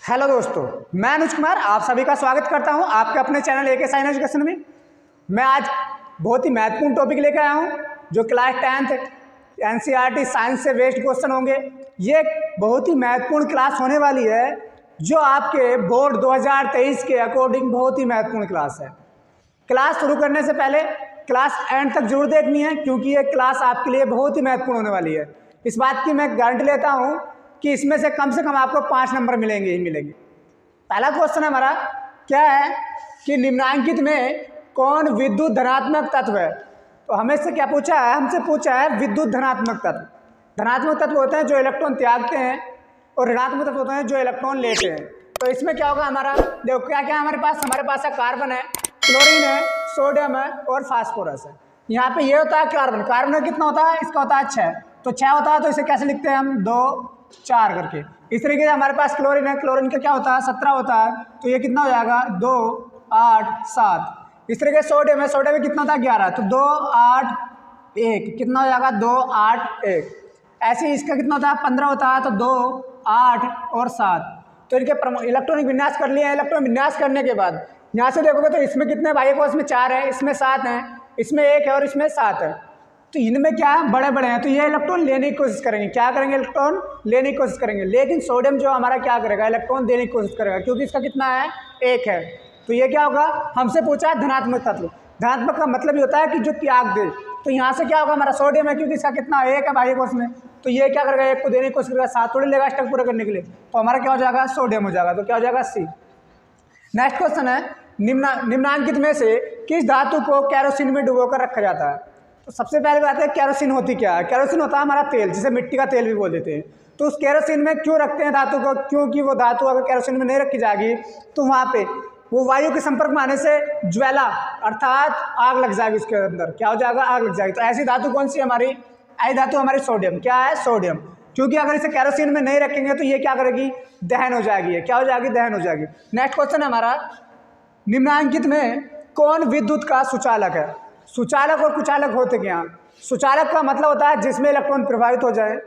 Hello दोस्तों, मैं अनुज कुमार आप सभी का स्वागत करता हूं आपके अपने चैनल एके साइन एजुकेशन में। मैं आज बहुत ही महत्वपूर्ण टॉपिक लेकर आया हूं जो क्लास 10th एनसीईआरटी साइंस से बेस्ड क्वेश्चन होंगे। ये बहुत ही महत्वपूर्ण क्लास होने वाली है जो आपके बोर्ड 2023 के अकॉर्डिंग बहुत ही महत्वपूर्ण क्लास है। क्लास शुरू करने से पहले क्लास एंड तक जरूर देखनी है क्योंकि ये क्लास आपके लिए बहुत ही महत्वपूर्ण होने वाली है। इस बात की मैं गारंटी लेता हूँ कि इसमें से कम आपको 5 नंबर मिलेंगे ही मिलेंगे। पहला क्वेश्चन हमारा क्या है कि निम्नांकित में कौन विद्युत धनात्मक तत्व है। तो हमें से क्या पूछा है, हमसे पूछा है विद्युत धनात्मक तत्व। धनात्मक तत्व होते हैं जो इलेक्ट्रॉन त्यागते हैं और ऋणात्मक तत्व होते हैं जो इलेक्ट्रॉन लेते हैं। तो इसमें क्या होगा हमारा, देखो क्या क्या हमारे पास है, कार्बन है, क्लोरीन है, सोडियम है और फास्फोरस है। यहाँ पे ये होता है कार्बन। कार्बन का कितना होता है, इसका होता है 6। तो 6 होता है तो इसे कैसे लिखते हैं हम, 2 4 करके। इस तरीके से हमारे पास क्लोरीन है, क्लोरीन का क्या होता है 17 होता है तो ये कितना हो जाएगा 2 8 7। इस तरीके से सोडियम है, सोडियम में कितना होता है 11 तो 2 8 1 कितना हो जाएगा 2 8 1। ऐसे ही इसका कितना होता है 15 होता है तो 2 8 और 7। तो इनके इलेक्ट्रॉनिक विन्यास कर लिया है। इलेक्ट्रॉनिक विन्यास करने के बाद यहाँ से देखोगे तो इसमें कितने भाई को, इसमें 4 है, इसमें 7 है, इसमें 1 है और इसमें 7 है। तो इनमें क्या है, बड़े बड़े हैं तो ये इलेक्ट्रॉन लेने की कोशिश करेंगे। क्या करेंगे, इलेक्ट्रॉन लेने की कोशिश करेंगे। लेकिन सोडियम जो हमारा क्या करेगा, इलेक्ट्रॉन देने की कोशिश करेगा क्योंकि इसका कितना है 1 है। तो ये क्या होगा, हमसे पूछा है धनात्मक तत्व। धनात्मक का मतलब ये होता है कि जो त्याग दे। तो यहाँ से क्या होगा, हमारा सोडियम है क्योंकि इसका कितना 1 है भाई को उसमें, तो ये क्या करेगा 1 को देने की कोशिश करेगा, 7 थोड़ी लेगा स्टक पूरा करने के लिए। तो हमारा क्या हो जाएगा, सोडियम हो जाएगा। तो क्या हो जाएगा सी। नेक्स्ट क्वेश्चन है निम्नांकित में से किस धातु को केरोसिन में डुबोकर रखा जाता है। तो सबसे पहले बात है केरोसिन होती क्या है। केरोसिन होता है हमारा तेल, जिसे मिट्टी का तेल भी बोल देते हैं। तो उस केरोसिन में क्यों रखते हैं धातु को, क्योंकि वो धातु अगर केरोसिन में नहीं रखी जाएगी तो वहाँ पे वो वायु के संपर्क में आने से ज्वाला अर्थात आग लग जाएगी, उसके अंदर क्या हो जाएगा, आग लग जाएगी। तो ऐसी धातु कौन सी हमारी, ऐसी धातु हमारी सोडियम। क्या है, सोडियम। क्योंकि अगर इसे केरोसिन में नहीं रखेंगे तो ये क्या करेगी, दहन हो जाएगी। क्या हो जाएगी, दहन हो जाएगी। नेक्स्ट क्वेश्चन है हमारा, निम्नांकित में कौन विद्युत का सुचालक है। सुचालक और कुचालक होते क्या। सुचालक का मतलब होता है जिसमें इलेक्ट्रॉन प्रवाहित हो जाए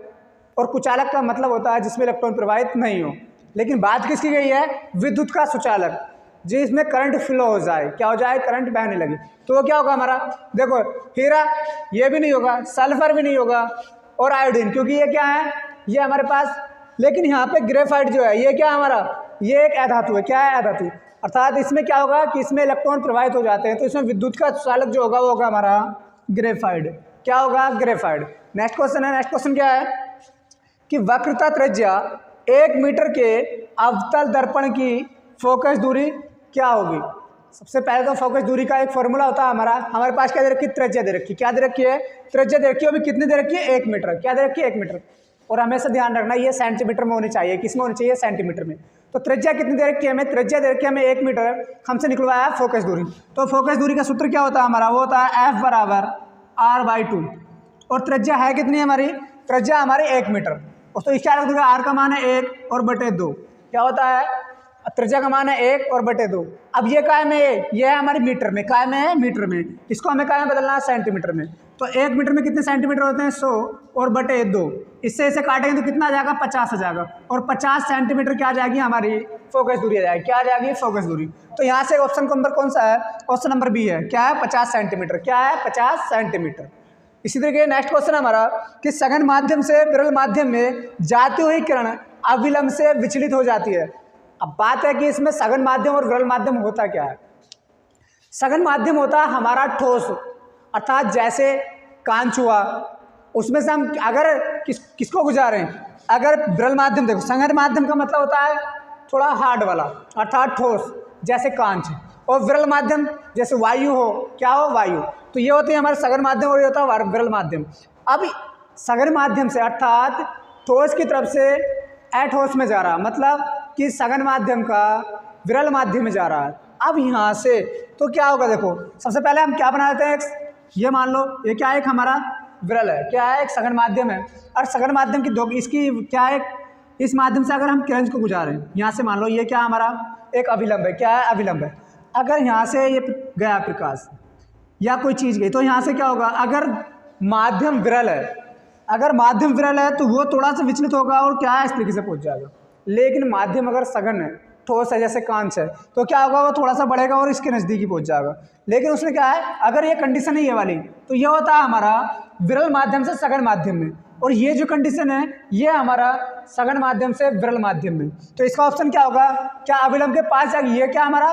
और कुचालक का मतलब होता है जिसमें इलेक्ट्रॉन प्रवाहित नहीं हो। लेकिन बात किसकी गई है, विद्युत का सुचालक, जिसमें करंट फ्लो हो जाए। क्या हो जाए, करंट बहने लगे। तो वो क्या होगा हमारा, देखो हीरा ये भी नहीं होगा, सल्फर भी नहीं होगा और आयोडीन, क्योंकि ये क्या है, ये हमारे पास। लेकिन यहाँ पे ग्रेफाइट जो है ये क्या है हमारा, ये एक अधातु है। क्या है, अधातु। अर्थात इसमें क्या होगा कि इसमें इलेक्ट्रॉन प्रवाहित हो जाते हैं तो इसमें विद्युत का चालक जो होगा वो होगा हमारा ग्रेफाइट। क्या होगा, ग्रेफाइट। नेक्स्ट क्वेश्चन है, नेक्स्ट क्वेश्चन क्या है कि वक्रता त्रिज्या 1 मीटर के अवतल दर्पण की फोकस दूरी क्या होगी। सबसे पहले तो फोकस दूरी का एक फॉर्मूला होता है हमारे पास क्या दे रखी है, त्रिज्या दे रखी है। क्या दे रखी है, त्रिज्या दे रखी है। अभी कितनी दे रखी है, 1 मीटर। क्या दे रखी है, 1 मीटर। और हमेशा ध्यान रखना ये सेंटीमीटर में होनी चाहिए। किस में होनी चाहिए, सेंटीमीटर में। तो त्रिज्या कितनी दे रखी है हमें, त्रिज्या दे रखी है हमें 1 मीटर। हमसे निकलवाया फोकस दूरी। तो फोकस दूरी का सूत्र क्या होता है हमारा, वो होता है F बराबर R/2। और त्रिज्या है कितनी हमारी, त्रिज्या हमारी 1 मीटर। तो इस चालक दूरी R का मान है 1 और बटे 2। क्या होता है, त्रिज्या का मान है 1 और बटे 2। अब ये काय में, ये है हमारी मीटर में, काय में है मीटर में। इसको हमें काय में बदलना है, सेंटीमीटर में। तो 1 मीटर में कितने सेंटीमीटर होते हैं, 100 और बटे 2। इससे इसे काटेंगे तो कितना आ जाएगा, 50 आ जाएगा। और 50 सेंटीमीटर क्या आ जाएगी हमारी फोकस दूरी आ जाएगी। क्या आ जाएगी, फोकस दूरी। तो यहाँ से ऑप्शन नंबर कौन सा है, ऑप्शन नंबर बी है। क्या है, 50 सेंटीमीटर। क्या है, 50 सेंटीमीटर। इसी तरीके नेक्स्ट क्वेश्चन हमारा कि सघन माध्यम से विरल माध्यम में जाती हुई किरण अविलंब से विचलित हो जाती है। अब बात है कि इसमें सघन माध्यम और विरल माध्यम होता क्या है। सघन माध्यम होता है हमारा ठोस, अर्थात जैसे कांच हुआ, उसमें से हम अगर किसको गुजारें। अगर विरल माध्यम, देखो सघन माध्यम का मतलब होता है थोड़ा हार्ड वाला, अर्थात ठोस जैसे कांच। और विरल माध्यम जैसे वायु हो, क्या हो, वायु। तो ये होते हैं हमारे सघन माध्यम और ये होता है विरल माध्यम। अब सघन माध्यम से अर्थात ठोस की तरफ से अठोस में जा रहा, मतलब कि सघन माध्यम का विरल माध्यम में जा रहा है। अब यहाँ से तो क्या होगा, देखो सबसे पहले हम क्या बना देते हैं, ये मान लो ये क्या है, एक हमारा विरल है, क्या है, एक सघन माध्यम है। और सघन माध्यम की दो, इसकी क्या है, इस माध्यम से अगर हम किरण को गुजारें, यहाँ से मान लो ये क्या हमारा एक अभिलंब है। क्या है, अभिलंब है। अगर यहाँ से ये गया प्रकाश या कोई चीज़ गई तो यहाँ से क्या होगा, अगर माध्यम विरल है, अगर माध्यम विरल है तो वो थोड़ा सा विचलित होगा और क्या है, इस तरीके से पहुँच जाएगा। लेकिन माध्यम अगर सघन है, ठोस है, जैसे कांच है, तो क्या होगा, वो थोड़ा सा बढ़ेगा और इसके नज़दीकी पहुंच जाएगा। लेकिन उसमें क्या है, अगर ये कंडीशन है ये वाली, तो ये होता है हमारा विरल माध्यम से सघन माध्यम में, और ये जो कंडीशन है ये हमारा सघन माध्यम से विरल माध्यम में। तो इसका ऑप्शन क्या होगा, क्या अविलंब के पास जाएगी, ये क्या हमारा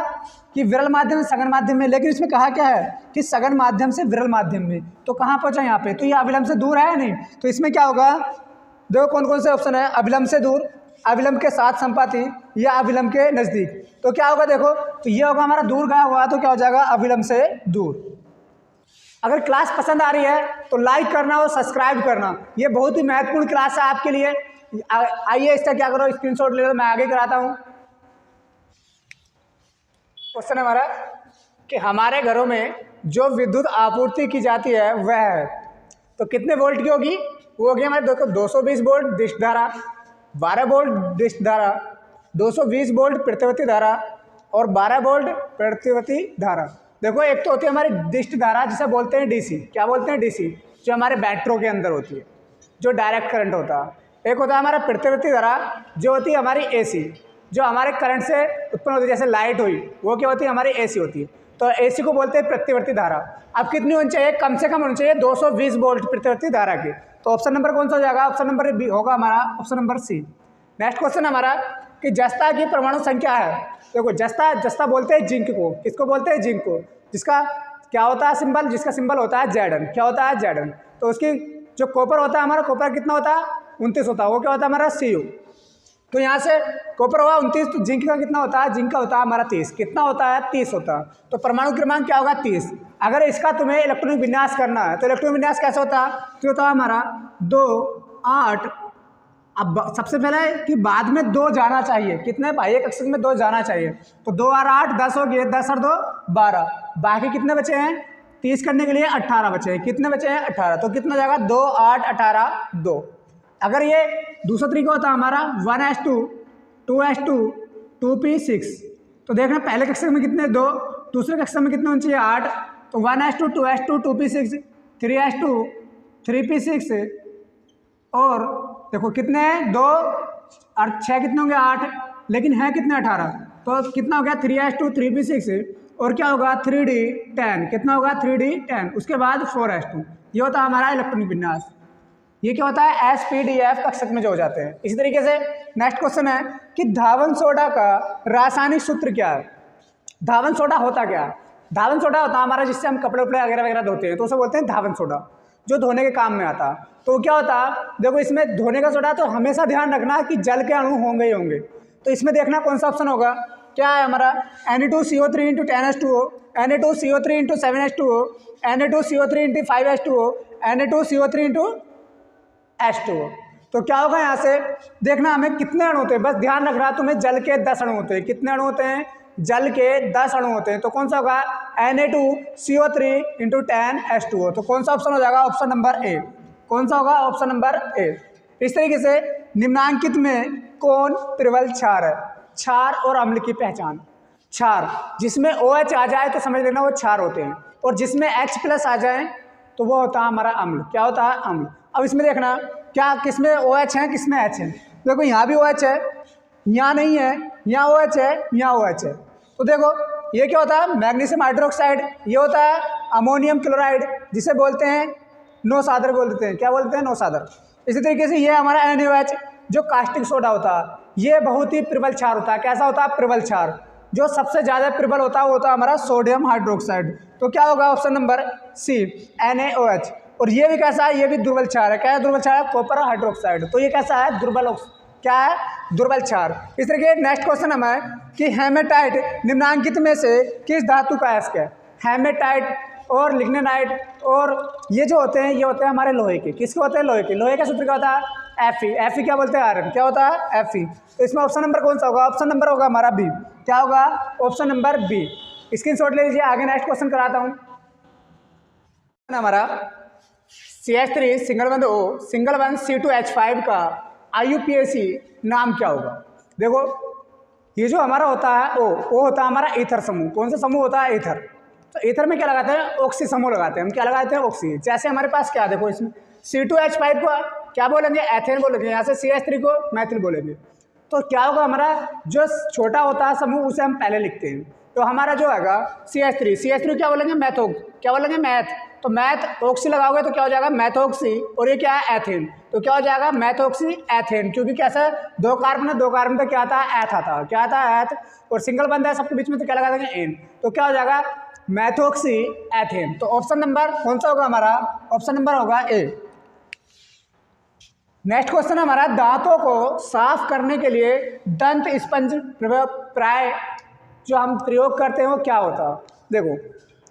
कि विरल माध्यम से सघन माध्यम में, लेकिन इसमें कहा क्या है कि सघन माध्यम से विरल माध्यम में, तो कहाँ पहुंचा यहाँ पे, तो ये अविलंब से दूर है या नहीं। तो इसमें क्या होगा, देखो कौन कौन से ऑप्शन है, अविलंब से दूर, अविलंब के साथ संपाती, या अविलंब के नज़दीक। तो क्या होगा, देखो तो ये होगा हमारा दूर गया हुआ, तो क्या हो जाएगा अविलंब से दूर। अगर क्लास पसंद आ रही है तो लाइक करना और सब्सक्राइब करना, ये बहुत ही महत्वपूर्ण क्लास है आपके लिए। आइए इसका क्या करो, स्क्रीनशॉट ले लो, मैं आगे कराता हूँ। क्वेश्चन है हमारा कि हमारे घरों में जो विद्युत आपूर्ति की जाती है वह है, तो कितने वोल्ट की होगी, वो होगी हमारे देखो 220 वोल्ट दिष्ट धारा, 12 वोल्ट दिष्ट धारा, 220 वोल्ट प्रतिवर्ती धारा और 12 वोल्ट प्रतिवर्ती धारा। देखो एक तो होती है हमारी दिष्ट धारा जिसे बोलते हैं डीसी, क्या बोलते हैं डीसी, जो हमारे बैटरों के अंदर होती है, जो डायरेक्ट करंट होता है। एक होता है हमारा प्रतिवर्ती धारा जो होती है हमारी एसी, जो हमारे करंट से उत्पन्न होती है, जैसे लाइट हुई वो क्या होती है हमारी एसी होती है, तो एसी को बोलते हैं प्रतिवर्ती धारा। अब कितनी होनी चाहिए, कम से कम होनी चाहिए 220 वोल्ट प्रतिवर्ती धारा की। तो ऑप्शन नंबर कौन सा हो जाएगा, ऑप्शन नंबर बी होगा हमारा, option number C. Next question हमारा कि जस्ता की परमाणु संख्या है। देखो जस्ता बोलते हैं जिंक को, किसको बोलते हैं, जिंक को, जिसका क्या होता है सिंबल, जिसका सिंबल होता है Zn, क्या होता है Zn। तो उसकी जो कॉपर होता है हमारा, कॉपर कितना होता है 29 होता है, वो क्या होता है हमारा Cu। तो यहाँ से कॉपर हुआ 29, तो जिंक का कितना होता है, जिंक का होता है हमारा 30, कितना होता है 30 होता है। तो परमाणु क्रमांक क्या होगा 30। अगर इसका तुम्हें इलेक्ट्रॉनिक विन्यास करना है तो इलेक्ट्रॉनिक विन्यास कैसे होता है, तो होता है हमारा 2 8। अब सबसे पहले कि बाद में 2 जाना चाहिए, कितने भाई एक अक्षर में 2 जाना चाहिए, तो 2 और 8 10 हो गए, 10 और 2 12, बाकी कितने बचे हैं 30 करने के लिए 18 बचे हैं, कितने बचे हैं 18, तो कितना जाएगा 2 8 18 2। अगर ये दूसरा तरीका होता है हमारा 1s2 2s2 2p6, तो देखना पहले कक्षक में कितने 2, दूसरे कक्षक में कितने होने चाहिए 8, तो 1s2 2s2 2p6 3s2 3p6 और देखो कितने हैं 2 और 6 कितने होंगे 8, लेकिन है कितने 18, तो कितना हो गया 3s2 3p6 और क्या होगा 3d10, कितना होगा 3d10, उसके बाद 4s2। ये होता है हमारा इलेक्ट्रॉनिक विन्यास। ये क्या होता है SPDF कक्षक में जो हो जाते हैं। इसी तरीके से नेक्स्ट क्वेश्चन है कि धावन सोडा का रासायनिक सूत्र क्या है। धावन सोडा होता क्या है, धावन सोडा होता है हमारा जिससे हम कपड़े वपड़े वगैरह वगैरह धोते हैं, तो उसे बोलते हैं धावन सोडा, जो धोने के काम में आता है। तो क्या होता है, देखो इसमें धोने का सोडा, तो हमेशा ध्यान रखना कि जल के अणु होंगे ही होंगे। तो इसमें देखना कौन सा ऑप्शन होगा, क्या है हमारा Na2CO3 × 10H2O, Na2CO3 × 7H2O, Na2CO3 × 5H2O, Na2CO3 × H2O। तो क्या होगा यहाँ से देखना हमें कितने अणु होते हैं, बस ध्यान रख रहा तुम्हें जल के 10 अणु होते हैं, कितने अणु होते हैं, जल के 10 अणु होते हैं। तो कौन सा होगा Na2CO3 × 10H2O, तो कौन सा ऑप्शन हो जाएगा, ऑप्शन नंबर ए। कौन सा होगा, ऑप्शन नंबर ए। इस तरीके से निम्नांकित में कौन प्रबल क्षार है, क्षार और अम्ल की पहचान। क्षार जिसमें OH आ जाए तो समझ लेना वो क्षार होते हैं, और जिसमें H+ आ जाए तो वो होता है हमारा अम्ल, क्या होता है अम्ल। अब इसमें देखना क्या किसमें OH है किसमें H है, देखो यहाँ भी OH है, यहाँ नहीं है, यहाँ OH है, यहाँ OH है। तो देखो ये क्या होता है मैग्नीशियम हाइड्रोक्साइड, ये होता है अमोनियम क्लोराइड जिसे बोलते हैं नौसादर बोल देते हैं, क्या बोलते हैं नौसादर। इसी तरीके से ये हमारा NaOH जो कास्टिक सोडा होता है, ये बहुत ही प्रबल क्षार होता है। कैसा होता है प्रबल क्षार, जो सबसे ज़्यादा प्रबल होता है वो होता है हमारा सोडियम हाइड्रोक्साइड। तो क्या होगा ऑप्शन नंबर सी NaOH। और ये भी कैसा है, ये भी दुर्बल क्षार है, क्या है दुर्बल क्षार है कॉपर हाइड्रोक्साइड। तो ये कैसा है दुर्बल, क्या है दुर्बल क्षार। इस तरीके नेक्स्ट क्वेश्चन हमें कि हेमेटाइट निम्नांकित में से किस धातु का अयस्क है। हेमेटाइट और लिग्नाइट और ये जो होते हैं ये होते हैं हमारे लोहे के, किसके होते हैं लोहे के। लोहे का सूत्र क्या होता है Fe, Fe क्या बोलते हैं आयरन, क्या होता है Fe। तो इसमें ऑप्शन नंबर कौन सा होगा, ऑप्शन नंबर होगा हमारा बी, क्या होगा ऑप्शन नंबर बी। स्क्रीनशॉट ले लीजिए, आगे नेक्स्ट क्वेश्चन कराता हूँ। हमारा CH3 सिंगल बंद O सिंगल बंद C2H5 का IUPAC नाम क्या होगा। देखो ये जो हमारा होता है O, वो होता है हमारा ईथर समूह। कौन सा समूह होता है ईथर। तो ईथर में क्या लगाते हैं ऑक्सी समूह लगाते हैं हम, क्या लगाते हैं ऑक्सी। जैसे हमारे पास क्या देखो इसमें C2H5 को क्या बोलेंगे एथेन बोलेंगे, यहाँ से CH3 को मैथिल बोलेंगे। तो क्या होगा, हमारा जो छोटा होता है समूह उसे हम पहले लिखते हैं। तो हमारा जो हैगा CH3 क्या बोलेंगे, मैथोक, क्या बोलेंगे, मैथ। तो मैथ ऑक्सी लगाओगे तो क्या हो जाएगा, मैथोक्सी। और ये क्या है, एथेन। तो क्या हो जाएगा, मैथोक्सी एथेन, क्योंकि कैसा है, 2 कार्बन है, 2 कार्बन पे क्या आता है, एथ आता है, क्या आता है, एथ। और सिंगल बंदा है सबके बीच में तो क्या लगा देंगे, एन। तो क्या हो जाएगा, मैथोक्सी एथेन। तो ऑप्शन नंबर कौन सा होगा हमारा, ऑप्शन नंबर होगा ए। नेक्स्ट क्वेश्चन हमारा, दांतों को साफ करने के लिए दंत स्पंज प्राय जो हम प्रयोग करते हैं वो क्या होता है। देखो,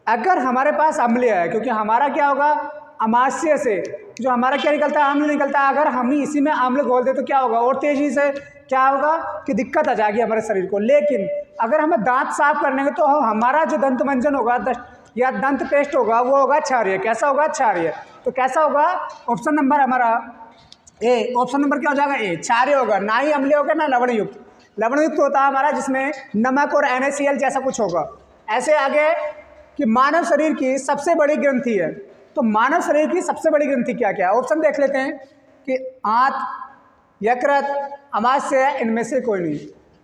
अगर हमारे पास अम्लीय है, क्योंकि हमारा क्या होगा, अमाशय से जो हमारा क्या निकलता है, अम्ल निकलता है। अगर हम इसी में अम्ल घोल दे तो क्या होगा, और तेजी से क्या होगा कि दिक्कत आ जाएगी हमारे शरीर को। लेकिन अगर हमें दांत साफ करने के तो हमारा जो दंत मंजन होगा या दंत पेस्ट होगा वो होगा क्षारीय। कैसा होगा, क्षारीय। तो कैसा होगा, ऑप्शन नंबर हमारा ए। ऑप्शन नंबर क्या हो जाएगा, ए, क्षारीय होगा। ना ही अम्लीय होगा ना लवण युक्त। लवण युक्त होता है हमारा जिसमें नमक और NaCl जैसा कुछ होगा। ऐसे आगे कि मानव शरीर की सबसे बड़ी ग्रंथि है। तो मानव शरीर की सबसे बड़ी ग्रंथि क्या क्या है, ऑप्शन देख लेते हैं कि आंत, यकृत, अमाशय, इनमें से कोई नहीं।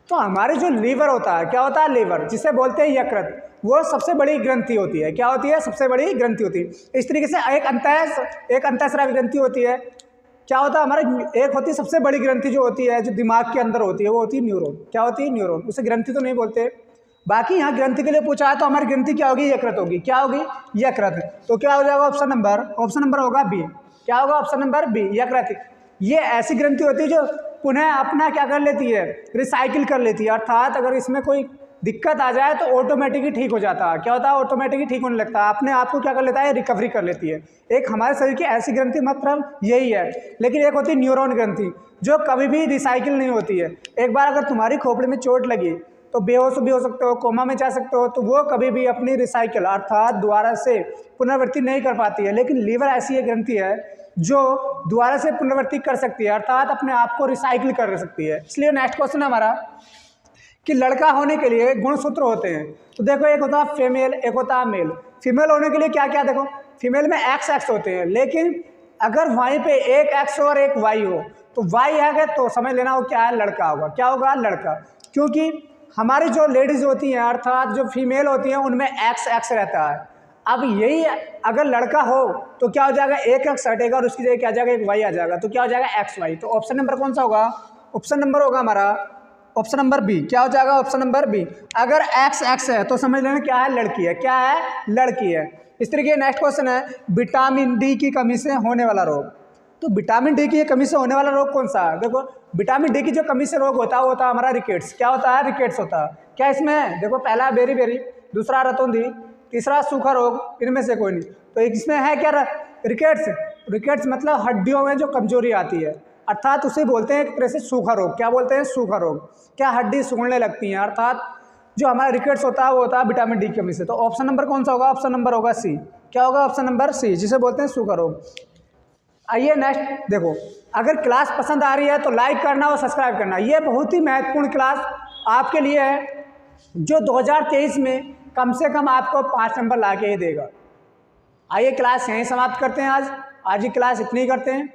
तो हमारे जो लीवर होता है, क्या होता है, लीवर, जिसे बोलते हैं यकृत, वो सबसे बड़ी ग्रंथि होती है। क्या होती है, सबसे बड़ी ग्रंथि होती है। इस तरीके से एक अंतःस्रावी ग्रंथि होती है। क्या होता है हमारे, एक होती है सबसे बड़ी ग्रंथि जो होती है, जो दिमाग के अंदर होती है, वो होती है न्यूरॉन। क्या होती है, न्यूरॉन। उसे ग्रंथि तो नहीं बोलते। बाकी यहाँ ग्रंथि के लिए पूछा है तो हमारी ग्रंथि क्या होगी, यकृत होगी। क्या होगी, यकृत। तो क्या हो जाएगा, ऑप्शन नंबर होगा बी। क्या होगा, ऑप्शन नंबर बी, यकृत। ये ऐसी ग्रंथि होती है जो पुनः अपना क्या कर लेती है, रिसाइकिल कर लेती है। अर्थात अगर इसमें कोई दिक्कत आ जाए तो ऑटोमेटिक ही ठीक हो जाता है। क्या होता है, ऑटोमेटिक ही ठीक होने लगता है, अपने आप को क्या कर लेता है, रिकवरी कर लेती है। एक हमारे शरीर की ऐसी ग्रंथि मतलब यही है। लेकिन एक होती है न्यूरॉन ग्रंथि जो कभी भी रिसाइकिल नहीं होती है। एक बार अगर तुम्हारी खोपड़ी में चोट लगी तो बेहोश भी हो सकते हो, कोमा में जा सकते हो, तो वो कभी भी अपनी रिसाइकिल अर्थात दोबारा से पुनरावृत्ति नहीं कर पाती है। लेकिन लीवर ऐसी एक ग्रंथि है जो दोबारा से पुनरावृत्ति कर सकती है, अर्थात अपने आप को रिसाइकिल कर सकती है। इसलिए नेक्स्ट क्वेश्चन है हमारा कि लड़का होने के लिए गुणसूत्र होते हैं। तो देखो, एक होता है फीमेल, एक होता है मेल। फीमेल होने के लिए क्या क्या, देखो फीमेल में XX होते हैं, लेकिन अगर वहीं पे एक X और एक Y हो तो Y आ गया तो समझ लेना वो क्या है, लड़का होगा। क्या होगा, लड़का। क्योंकि हमारी जो लेडीज होती हैं अर्थात जो फीमेल होती हैं उनमें XX रहता है। अब यही अगर लड़का हो तो क्या हो जाएगा, एक X हटेगा और उसकी जगह क्या आ जाएगा, एक Y आ जाएगा। तो क्या हो जाएगा, XY। तो ऑप्शन नंबर कौन सा होगा, ऑप्शन नंबर होगा हमारा ऑप्शन नंबर बी। क्या हो जाएगा, ऑप्शन नंबर बी। अगर XX है तो समझ लेना क्या है, लड़की है। क्या है, लड़की है। इस तरीके नेक्स्ट क्वेश्चन है, विटामिन डी की कमी से होने वाला रोग। तो विटामिन डी की कमी से होने वाला रोग कौन सा है, देखो विटामिन डी की जो कमी से रोग होता है वो होता है हमारा रिकेट्स। क्या होता है, रिकेट्स होता है। क्या इसमें है, देखो पहला बेरी बेरी, दूसरा रतौंधी, तीसरा सूखा रोग, इनमें से कोई नहीं। तो इसमें है क्या, रिकेट्स। रिकेट्स मतलब हड्डियों में जो कमजोरी आती है, अर्थात उसे बोलते हैं एक तरह से सूखा रोग। क्या बोलते हैं, सूखा रोग। क्या हड्डी सूखने लगती हैं, अर्थात जो हमारा रिकेट्स होता है वो होता है विटामिन डी की कमी से। तो ऑप्शन नंबर कौन सा होगा, ऑप्शन नंबर होगा सी। क्या होगा, ऑप्शन नंबर सी, जिसे बोलते हैं सूखा रोग। आइए नेक्स्ट देखो, अगर क्लास पसंद आ रही है तो लाइक करना और सब्सक्राइब करना। ये बहुत ही महत्वपूर्ण क्लास आपके लिए है जो 2023 में कम से कम आपको 5 नंबर ला के ही देगा। आइए क्लास यहीं समाप्त करते हैं। आज की क्लास इतनी ही करते हैं।